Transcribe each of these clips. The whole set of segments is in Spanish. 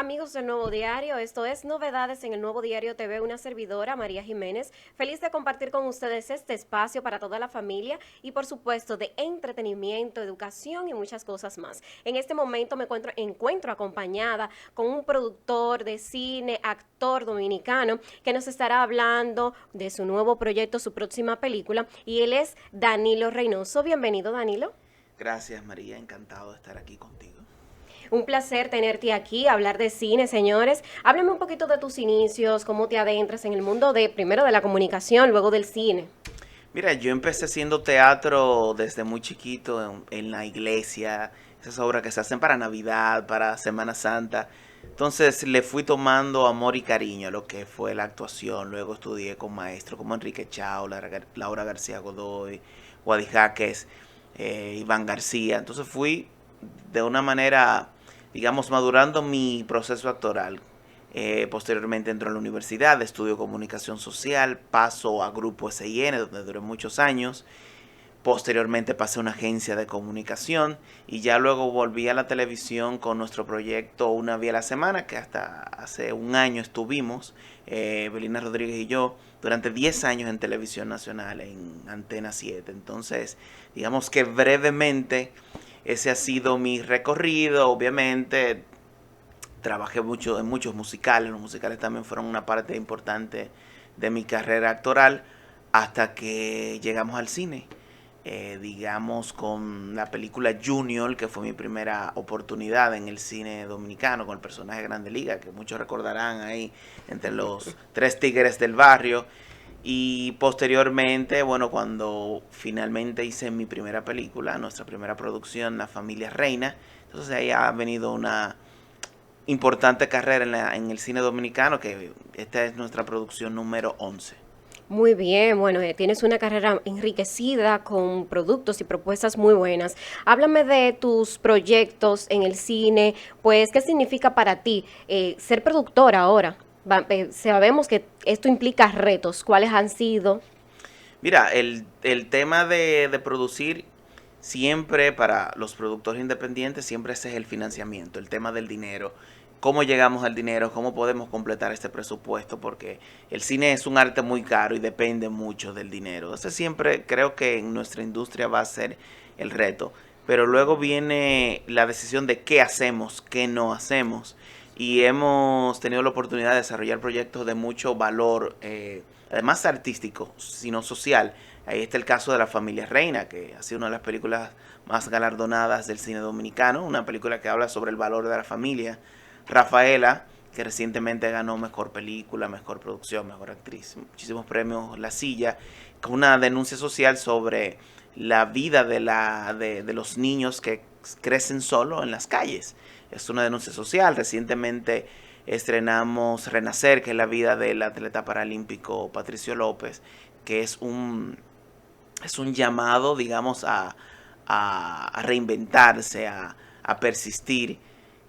Amigos del Nuevo Diario, esto es Novedades en el Nuevo Diario TV, una servidora, María Jiménez, feliz de compartir con ustedes este espacio para toda la familia y por supuesto de entretenimiento, educación y muchas cosas más. En este momento me encuentro acompañada con un productor de cine, actor dominicano, que nos estará hablando de su nuevo proyecto, su próxima película, y él es Danilo Reynoso. Bienvenido, Danilo. Gracias María, encantado de estar aquí contigo. Un placer tenerte aquí, hablar de cine, señores. Háblame un poquito de tus inicios, cómo te adentras en el mundo de, primero de la comunicación, luego del cine. Mira, yo empecé haciendo teatro desde muy chiquito en la iglesia, esas obras que se hacen para Navidad, para Semana Santa. Entonces le fui tomando amor y cariño a lo que fue la actuación. Luego estudié con maestros como Enrique Chao, Laura García Godoy, Wadi Jaques, Iván García. Entonces fui de una manera, digamos, madurando mi proceso actoral. Posteriormente entró a la universidad, estudio comunicación social, paso a Grupo SIN, donde duré muchos años. Posteriormente pasé a una agencia de comunicación y ya luego volví a la televisión con nuestro proyecto Una Vía a la Semana, que hasta hace un año estuvimos, Belina Rodríguez y yo, durante 10 años en televisión nacional, en Antena 7. Entonces, digamos que brevemente ese ha sido mi recorrido. Obviamente trabajé mucho en muchos musicales, los musicales también fueron una parte importante de mi carrera actoral hasta que llegamos al cine. Digamos con la película Junior, que fue mi primera oportunidad en el cine dominicano con el personaje de Grande Liga, que muchos recordarán ahí entre los tres tigres del barrio. Y posteriormente, bueno, cuando finalmente hice mi primera película, nuestra primera producción, La Familia Reina, entonces ahí ha venido una importante carrera en el cine dominicano, que esta es nuestra producción número 11. Muy bien, bueno, tienes una carrera enriquecida con productos y propuestas muy buenas. Háblame de tus proyectos en el cine, pues, ¿qué significa para ti ser productora ahora? Sabemos que esto implica retos. ¿Cuáles han sido? Mira, el tema de producir siempre para los productores independientes, siempre ese es el financiamiento, el tema del dinero. ¿Cómo llegamos al dinero? ¿Cómo podemos completar este presupuesto? Porque el cine es un arte muy caro y depende mucho del dinero. Ese siempre creo que en nuestra industria va a ser el reto. Pero luego viene la decisión de qué hacemos, qué no hacemos. Y hemos tenido la oportunidad de desarrollar proyectos de mucho valor, además artístico, sino social. Ahí está el caso de La Familia Reina, que ha sido una de las películas más galardonadas del cine dominicano, una película que habla sobre el valor de la familia. Rafaela, que recientemente ganó mejor película, mejor producción, mejor actriz, muchísimos premios La Silla, con una denuncia social sobre la vida de los niños que crecen solo en las calles. Es una denuncia social. Recientemente estrenamos Renacer, que es la vida del atleta paralímpico Patricio López, que es un llamado, digamos, a reinventarse, a persistir.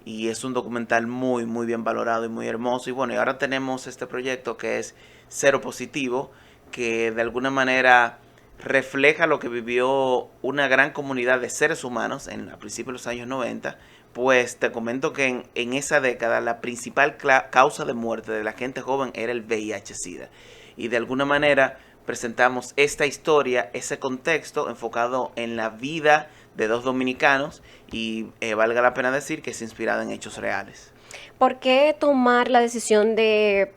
Y es un documental muy, muy bien valorado y muy hermoso. Y bueno, y ahora tenemos este proyecto que es Cero Positivo, que de alguna manera refleja lo que vivió una gran comunidad de seres humanos a principios de los años 90. Pues te comento que en esa década la principal causa de muerte de la gente joven era el VIH-Sida. Y de alguna manera presentamos esta historia, ese contexto enfocado en la vida de dos dominicanos y valga la pena decir que es inspirada en hechos reales. ¿Por qué tomar la decisión de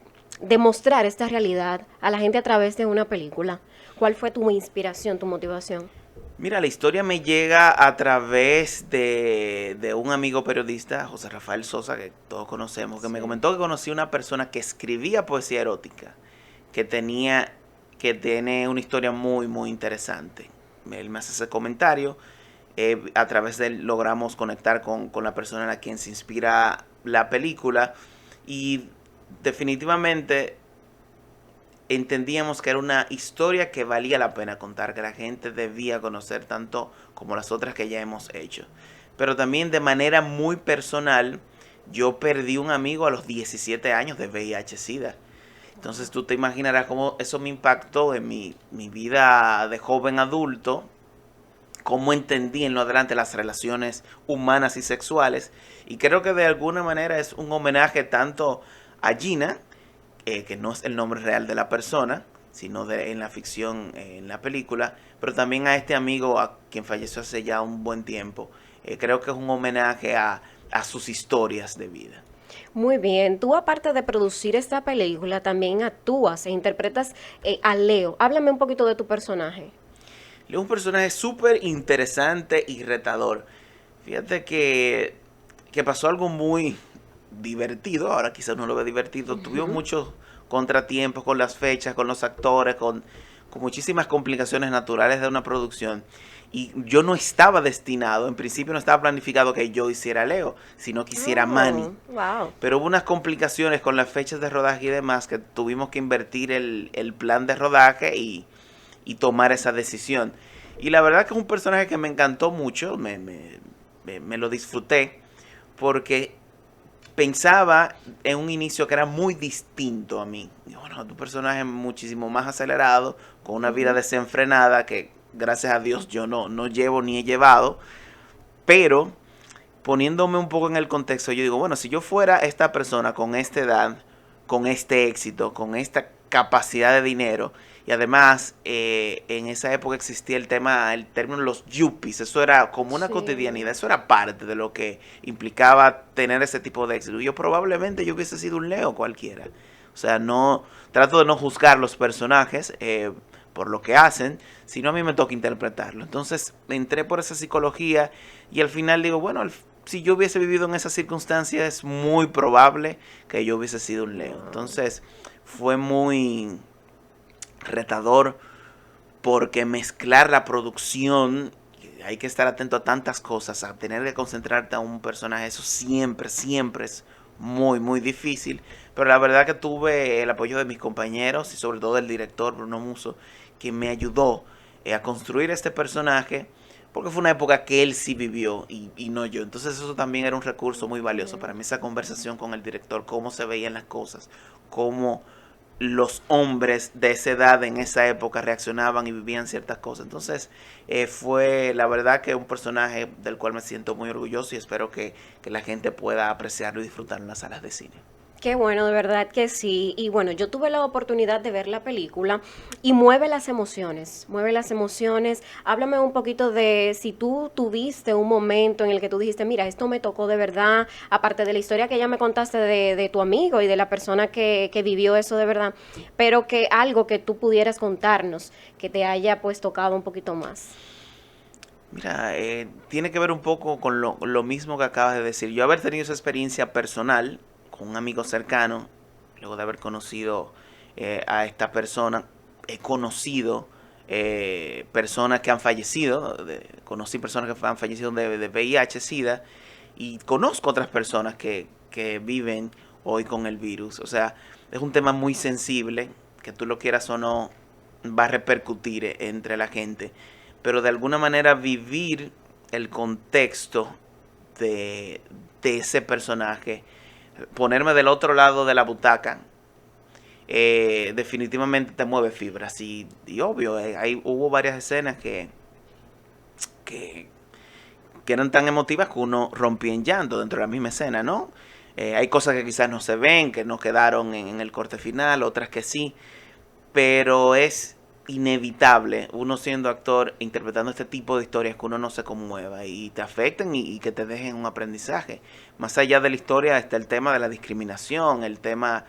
mostrar esta realidad a la gente a través de una película? ¿Cuál fue tu inspiración, tu motivación? Mira, la historia me llega a través de un amigo periodista, José Rafael Sosa, que todos conocemos, que me Sí. comentó que conocía una persona que escribía poesía erótica, que tenía, que tiene una historia muy, muy interesante. Él me hace ese comentario. A través de él logramos conectar con la persona en la quien se inspira la película y definitivamente entendíamos que era una historia que valía la pena contar, que la gente debía conocer tanto como las otras que ya hemos hecho. Pero también de manera muy personal, yo perdí un amigo a los 17 años de VIH-Sida. Entonces tú te imaginarás cómo eso me impactó en mi vida de joven adulto, cómo entendí en lo adelante las relaciones humanas y sexuales. Y creo que de alguna manera es un homenaje tanto a Gina, que no es el nombre real de la persona, sino en la ficción, en la película, pero también a este amigo a quien falleció hace ya un buen tiempo. Creo que es un homenaje a sus historias de vida. Muy bien, tú aparte de producir esta película, también actúas e interpretas a Leo. Háblame un poquito de tu personaje. Leo es un personaje súper interesante y retador. Fíjate que pasó algo muy divertido, ahora quizás no lo ve divertido, tuvimos Ujú. muchos contratiempos con las fechas, con los actores, con muchísimas complicaciones naturales de una producción. Y yo no estaba destinado, en principio no estaba planificado que yo hiciera Leo, sino que hiciera Manny. Oh, wow. Pero hubo unas complicaciones con las fechas de rodaje y demás que tuvimos que invertir el plan de rodaje y tomar esa decisión. Y la verdad que es un personaje que me encantó mucho, me lo disfruté, porque pensaba en un inicio que era muy distinto a mí. Y bueno, es un personaje muchísimo más acelerado, con una vida Ujú. desenfrenada que gracias a Dios yo no llevo ni he llevado, pero poniéndome un poco en el contexto, yo digo, bueno, si yo fuera esta persona con esta edad, con este éxito, con esta capacidad de dinero, y además en esa época existía el término los yuppies, eso era como una Sí. cotidianidad, eso era parte de lo que implicaba tener ese tipo de éxito. Yo probablemente yo hubiese sido un Leo cualquiera. O sea, no trato de no juzgar los personajes por lo que hacen, sino a mí me toca interpretarlo. Entonces entré por esa psicología y al final digo, bueno, si yo hubiese vivido en esas circunstancias es muy probable que yo hubiese sido un Leo. Wow. Entonces fue muy retador porque mezclar la producción, hay que estar atento a tantas cosas, a tener que concentrarte a un personaje, eso siempre, siempre es muy difícil. Pero la verdad que tuve el apoyo de mis compañeros y sobre todo del director Bruno Muso, que me ayudó a construir este personaje, porque fue una época que él sí vivió y no yo. Entonces eso también era un recurso muy valioso para Bien. mí, esa conversación con el director, cómo se veían las cosas, cómo los hombres de esa edad en esa época reaccionaban y vivían ciertas cosas. Entonces fue la verdad que un personaje del cual me siento muy orgulloso y espero que la gente pueda apreciarlo y disfrutarlo en las salas de cine. Qué bueno, de verdad que sí. Y bueno, yo tuve la oportunidad de ver la película y mueve las emociones, mueve las emociones. Háblame un poquito de si tú tuviste un momento en el que tú dijiste, mira, esto me tocó de verdad, aparte de la historia que ya me contaste de tu amigo y de la persona que vivió eso de verdad, pero que algo que tú pudieras contarnos, que te haya pues tocado un poquito más. Mira, tiene que ver un poco con lo mismo que acabas de decir. Yo haber tenido esa experiencia personal con un amigo cercano, luego de haber conocido a esta persona, he conocido personas que han fallecido, conocí personas que han fallecido de VIH, SIDA, y conozco otras personas que viven hoy con el virus. O sea, es un tema muy sensible, que tú lo quieras o no, va a repercutir entre la gente, pero de alguna manera vivir el contexto de, de ese personaje, ponerme del otro lado de la butaca, definitivamente te mueve fibras. Y obvio, hubo varias escenas que, que eran tan emotivas que uno rompía en llanto dentro de la misma escena, ¿no? Hay cosas que quizás no se ven, que no quedaron en el corte final, otras que sí, pero es inevitable uno siendo actor interpretando este tipo de historias que uno no se conmueva y te afecten y que te dejen un aprendizaje. Más allá de la historia está el tema de la discriminación, el tema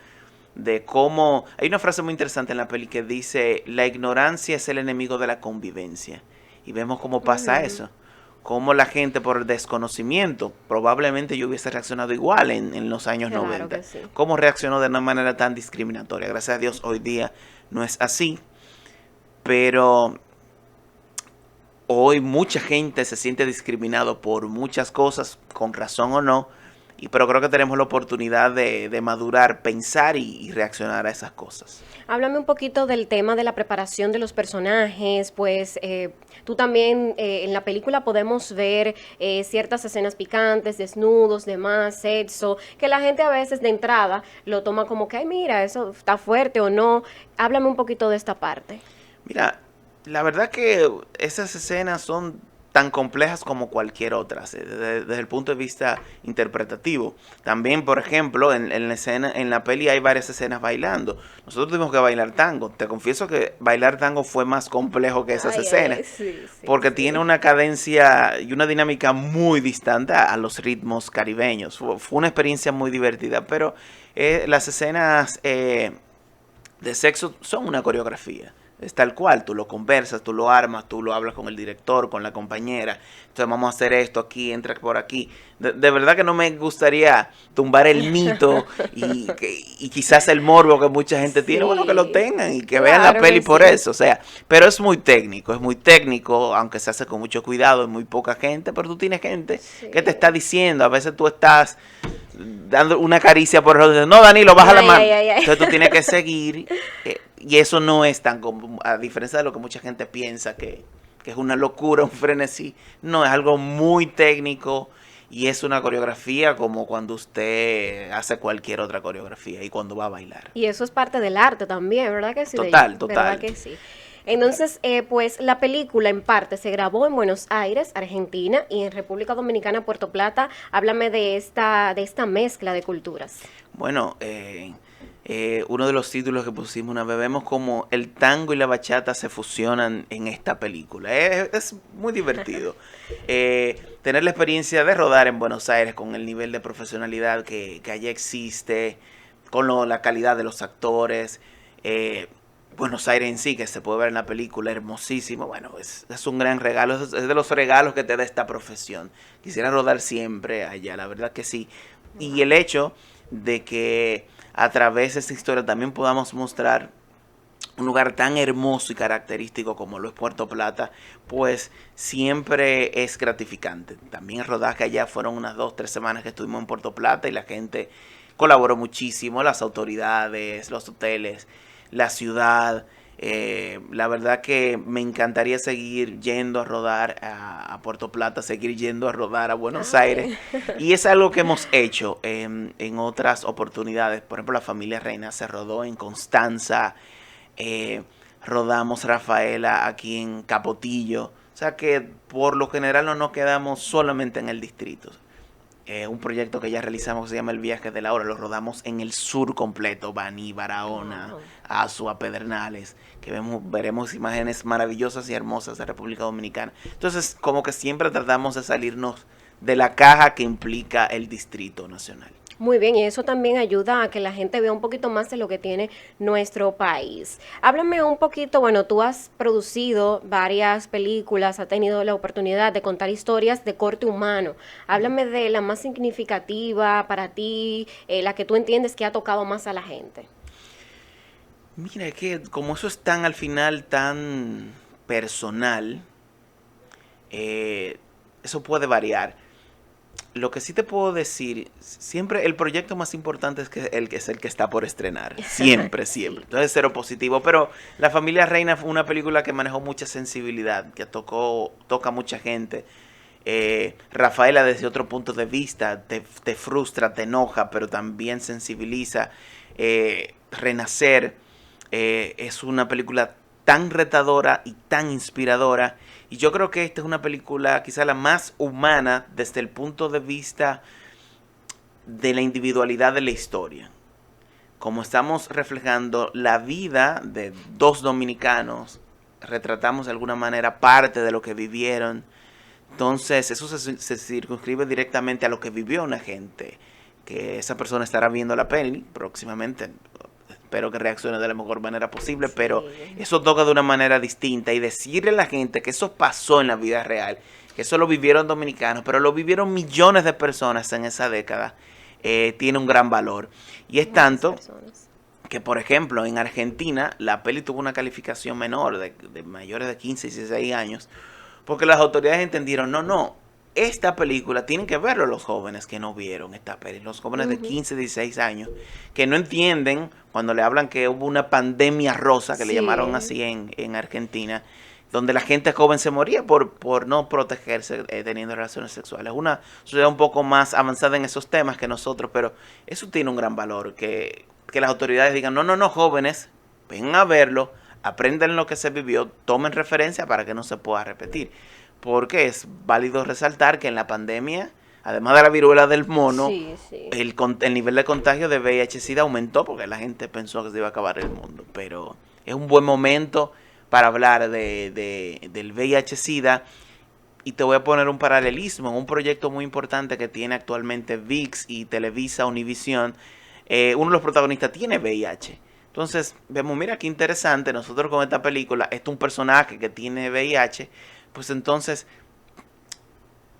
de cómo... Hay una frase muy interesante en la peli que dice, la ignorancia es el enemigo de la convivencia. Y vemos cómo pasa Ujú. eso. Cómo la gente por el desconocimiento, probablemente yo hubiese reaccionado igual en los años Claro 90. que sí. Cómo reaccionó de una manera tan discriminatoria. Gracias a Dios hoy día no es así. Pero hoy mucha gente se siente discriminado por muchas cosas, con razón o no, pero creo que tenemos la oportunidad de madurar, pensar y reaccionar a esas cosas. Háblame un poquito del tema de la preparación de los personajes, pues tú también en la película podemos ver ciertas escenas picantes, desnudos, demás, sexo, que la gente a veces de entrada lo toma como que, ay, mira, eso está fuerte o no. Háblame un poquito de esta parte. Mira, la verdad que esas escenas son tan complejas como cualquier otra, desde el punto de vista interpretativo. También, por ejemplo, en la escena, en la peli hay varias escenas bailando. Nosotros tuvimos que bailar tango. Te confieso que bailar tango fue más complejo que esas escenas, Sí, sí, porque tiene sí. una cadencia y una dinámica muy distante a los ritmos caribeños. Fue una experiencia muy divertida, pero las escenas de sexo son una coreografía. Es tal cual, tú lo conversas, tú lo armas, tú lo hablas con el director, con la compañera. Entonces vamos a hacer esto aquí, entra por aquí. De verdad que no me gustaría tumbar el mito y quizás el morbo que mucha gente tiene. Bueno, que lo Sí, tengan y que vean la claro peli que por sí. eso. O sea, pero es muy técnico, aunque se hace con mucho cuidado, es muy poca gente, pero tú tienes gente que te está Sí. diciendo, a veces tú estás dando una caricia por el otro, no, Danilo, baja la Ay, mano. ay, ay, ay. Entonces tú tienes que seguir, y eso no es tan común, a diferencia de lo que mucha gente piensa que es una locura, un frenesí. No, es algo muy técnico y es una coreografía como cuando usted hace cualquier otra coreografía y cuando va a bailar. Y eso es parte del arte también, ¿verdad que sí, David? Total, ¿Verdad total. que sí? Entonces, pues la película en parte se grabó en Buenos Aires, Argentina, y en República Dominicana, Puerto Plata. Háblame de esta mezcla de culturas. Bueno, uno de los títulos que pusimos una vez, vemos como el tango y la bachata se fusionan en esta película. Es muy divertido. Tener la experiencia de rodar en Buenos Aires con el nivel de profesionalidad que allá existe, con la calidad de los actores. Buenos Aires en sí, que se puede ver en la película, hermosísimo. Bueno, es un gran regalo, es de los regalos que te da esta profesión. Quisiera rodar siempre allá, la verdad que sí. Y el Wow. hecho de que a través de esta historia también podamos mostrar un lugar tan hermoso y característico como lo es Puerto Plata, pues siempre es gratificante. También el rodaje allá fueron unas 2, 3 semanas que estuvimos en Puerto Plata y la gente colaboró muchísimo, las autoridades, los hoteles, la ciudad. La verdad que me encantaría seguir yendo a rodar a Puerto Plata, seguir yendo a rodar a Buenos Aires. Ay. Y es algo que hemos hecho en otras oportunidades. Por ejemplo, la familia Reina se rodó en Constanza, eh, rodamos Rafaela aquí en Capotillo. O sea que por lo general no nos quedamos solamente en el distrito. Un proyecto que ya realizamos que se llama El Viaje de la Hora, lo rodamos en el sur completo, Baní, Barahona, Wow. Azua, Pedernales, que veremos imágenes maravillosas y hermosas de República Dominicana. Entonces, como que siempre tratamos de salirnos de la caja que implica el Distrito Nacional. Muy bien, y eso también ayuda a que la gente vea un poquito más de lo que tiene nuestro país. Háblame un poquito, bueno, tú has producido varias películas, has tenido la oportunidad de contar historias de corte humano. Háblame de la más significativa para ti, la que tú entiendes que ha tocado más a la gente. Mira, es que como eso es tan al final tan personal, eh, eso puede variar. Lo que sí te puedo decir, siempre el proyecto más importante es el que está por estrenar. Siempre, siempre. Sí. Entonces, cero positivo. Pero La Familia Reina fue una película que manejó mucha sensibilidad, que toca a mucha gente. Rafaela, desde otro punto de vista, te frustra, te enoja, pero también sensibiliza. Renacer es una película tan retadora y tan inspiradora. Y yo creo que esta es una película quizá la más humana desde el punto de vista de la individualidad de la historia. Como estamos reflejando la vida de dos dominicanos, retratamos de alguna manera parte de lo que vivieron. Entonces eso se circunscribe directamente a lo que vivió una gente. Que esa persona estará viendo la peli próximamente. Espero que reaccione de la mejor manera posible, pero Sí. eso toca de una manera distinta y decirle a la gente que eso pasó en la vida real, que eso lo vivieron dominicanos, pero lo vivieron millones de personas en esa década, tiene un gran valor. Y es Muchas tanto personas. que, por ejemplo, en Argentina la peli tuvo una calificación menor de mayores de 15 y 16 años, porque las autoridades entendieron, no, no, esta película tienen que verlo los jóvenes que no vieron esta peli, los jóvenes de Ujú. 15, 16 años, que no entienden cuando le hablan que hubo una pandemia rosa, que le llamaron Sí. así en Argentina, donde la gente joven se moría por no protegerse teniendo relaciones sexuales. Una sociedad un poco más avanzada en esos temas que nosotros, pero eso tiene un gran valor, que las autoridades digan, no, no, no, jóvenes, vengan a verlo, aprendan lo que se vivió, tomen referencia para que no se pueda repetir. porque es válido resaltar que en la pandemia, además de la viruela del mono, Sí, sí. el nivel de contagio de VIH-Sida aumentó porque la gente pensó que se iba a acabar el mundo. Pero es un buen momento para hablar del VIH-Sida. Y te voy a poner un paralelismo, un proyecto muy importante que tiene actualmente ViX y Televisa Univisión. Uno de los protagonistas tiene VIH. Entonces, vemos, mira qué interesante, nosotros con esta película, este es un personaje que tiene VIH, pues entonces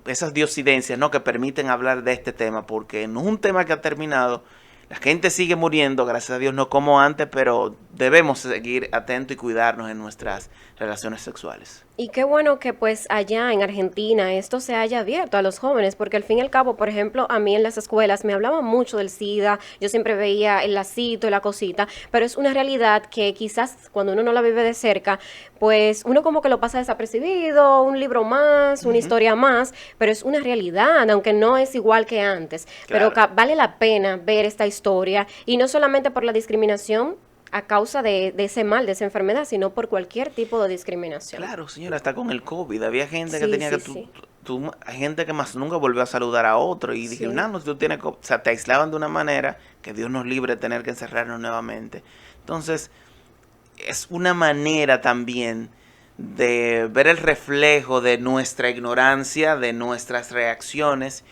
esas diosidencias, ¿no?, que permiten hablar de este tema, porque no es un tema que ha terminado, la gente sigue muriendo, gracias a Dios, no como antes, pero debemos seguir atentos y cuidarnos en nuestras relaciones sexuales. Y qué bueno que pues allá en Argentina esto se haya abierto a los jóvenes, porque al fin y al cabo, por ejemplo, a mí en las escuelas me hablaban mucho del SIDA, yo siempre veía el lacito y la cosita, pero es una realidad que quizás cuando uno no la vive de cerca, pues uno como que lo pasa desapercibido, un libro más, una historia más, pero es una realidad, aunque no es igual que antes, pero Claro. vale la pena ver esta historia y no solamente por la discriminación a causa de ese mal, de esa enfermedad, sino por cualquier tipo de discriminación. Claro, señora, hasta con el COVID. Había gente que Sí, tenía que... sí, sí, hay gente que más nunca volvió a saludar a otro y dije, sí. no, si tú tienes... O sea, te aislaban de una manera que Dios nos libre de tener que encerrarnos nuevamente. Entonces, es una manera también de ver el reflejo de nuestra ignorancia, de nuestras reacciones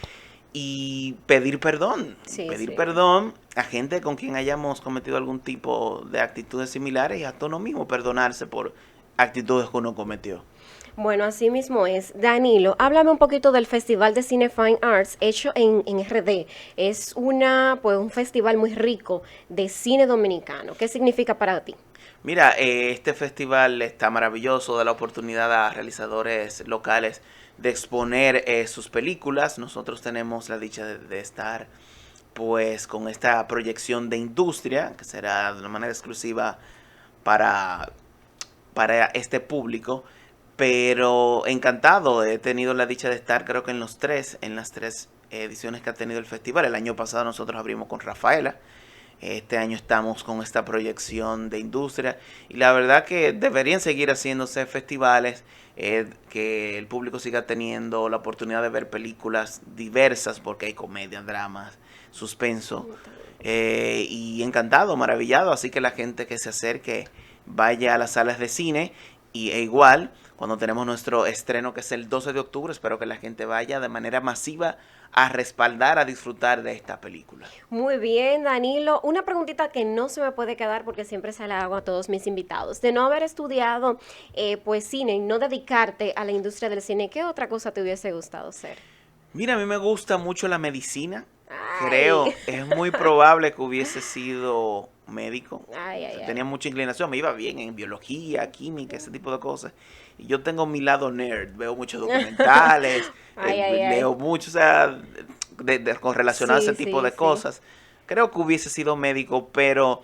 y pedir perdón. Sí, Pedir sí. perdón a gente con quien hayamos cometido algún tipo de actitudes similares y hasta uno mismo perdonarse por actitudes que uno cometió. Bueno, así mismo es. Danilo, háblame un poquito del Festival de Cine Fine Arts hecho en RD. Es pues, un festival muy rico de cine dominicano. ¿Qué significa para ti? Mira, este festival está maravilloso, da la oportunidad a realizadores locales de exponer sus películas. Nosotros tenemos la dicha de estar pues con esta proyección de industria, que será de una manera exclusiva para, para este público. Pero encantado, he tenido la dicha de estar creo que en las tres ediciones que ha tenido el festival. El año pasado nosotros abrimos con Rafaela. Este año estamos con esta proyección de industria y la verdad que deberían seguir haciéndose festivales, que el público siga teniendo la oportunidad de ver películas diversas porque hay comedia, dramas, suspenso, y encantado, maravillado, así que la gente que se acerque vaya a las salas de cine e igual cuando tenemos nuestro estreno que es el 12 de octubre, espero que la gente vaya de manera masiva a respaldar, a disfrutar de esta película. Muy bien, Danilo. Una preguntita que no se me puede quedar porque siempre se la hago a todos mis invitados. De no haber estudiado pues cine y no dedicarte a la industria del cine, ¿qué otra cosa te hubiese gustado ser? Mira, a mí me gusta mucho la medicina. Ay, Creo, es muy probable que hubiese sido médico. ay, O ay, sea, ay. tenía mucha inclinación, me iba bien en biología, química, ese tipo de cosas. Y yo tengo mi lado nerd, veo muchos documentales, Ay, ay, ay. leo mucho, o sea, con relacionado a ese Sí, tipo sí, de sí. cosas. Creo que hubiese sido médico, pero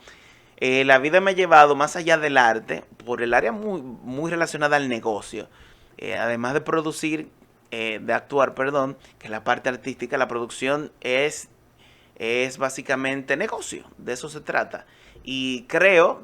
la vida me ha llevado más allá del arte, por el área muy relacionada al negocio. Además de producir, de actuar, perdón, que es la parte artística, la producción es básicamente negocio, de eso se trata. Y creo,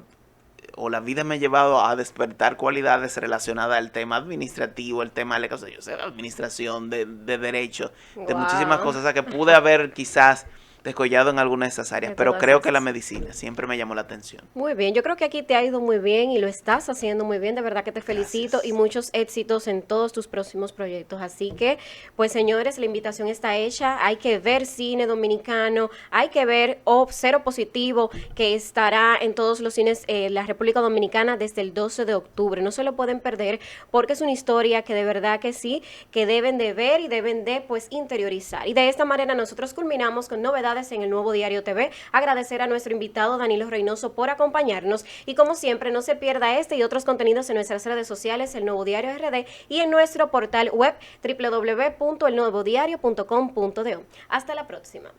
o la vida me ha llevado a despertar cualidades relacionadas al tema administrativo, el tema de yo sé, administración, de derecho, de muchísimas Wow. cosas, o sea, que pude haber quizás descollado en alguna de esas áreas, De pero todas creo que la esas. medicina siempre me llamó la atención. Muy bien, yo creo que aquí te ha ido muy bien y lo estás haciendo muy bien, de verdad que te felicito y Gracias. muchos éxitos en todos tus próximos proyectos. Así que, pues señores, la invitación está hecha, hay que ver cine dominicano, hay que ver Cero Positivo, que estará en todos los cines de la República Dominicana desde el 12 de octubre. No se lo pueden perder porque es una historia que de verdad que sí, que deben de ver y deben de pues interiorizar. Y de esta manera nosotros culminamos con novedades en el Nuevo Diario TV. Agradecer a nuestro invitado Danilo Reynoso por acompañarnos y como siempre no se pierda este y otros contenidos en nuestras redes sociales, El Nuevo Diario RD y en nuestro portal web www.elnuevodiario.com.do. Hasta la próxima.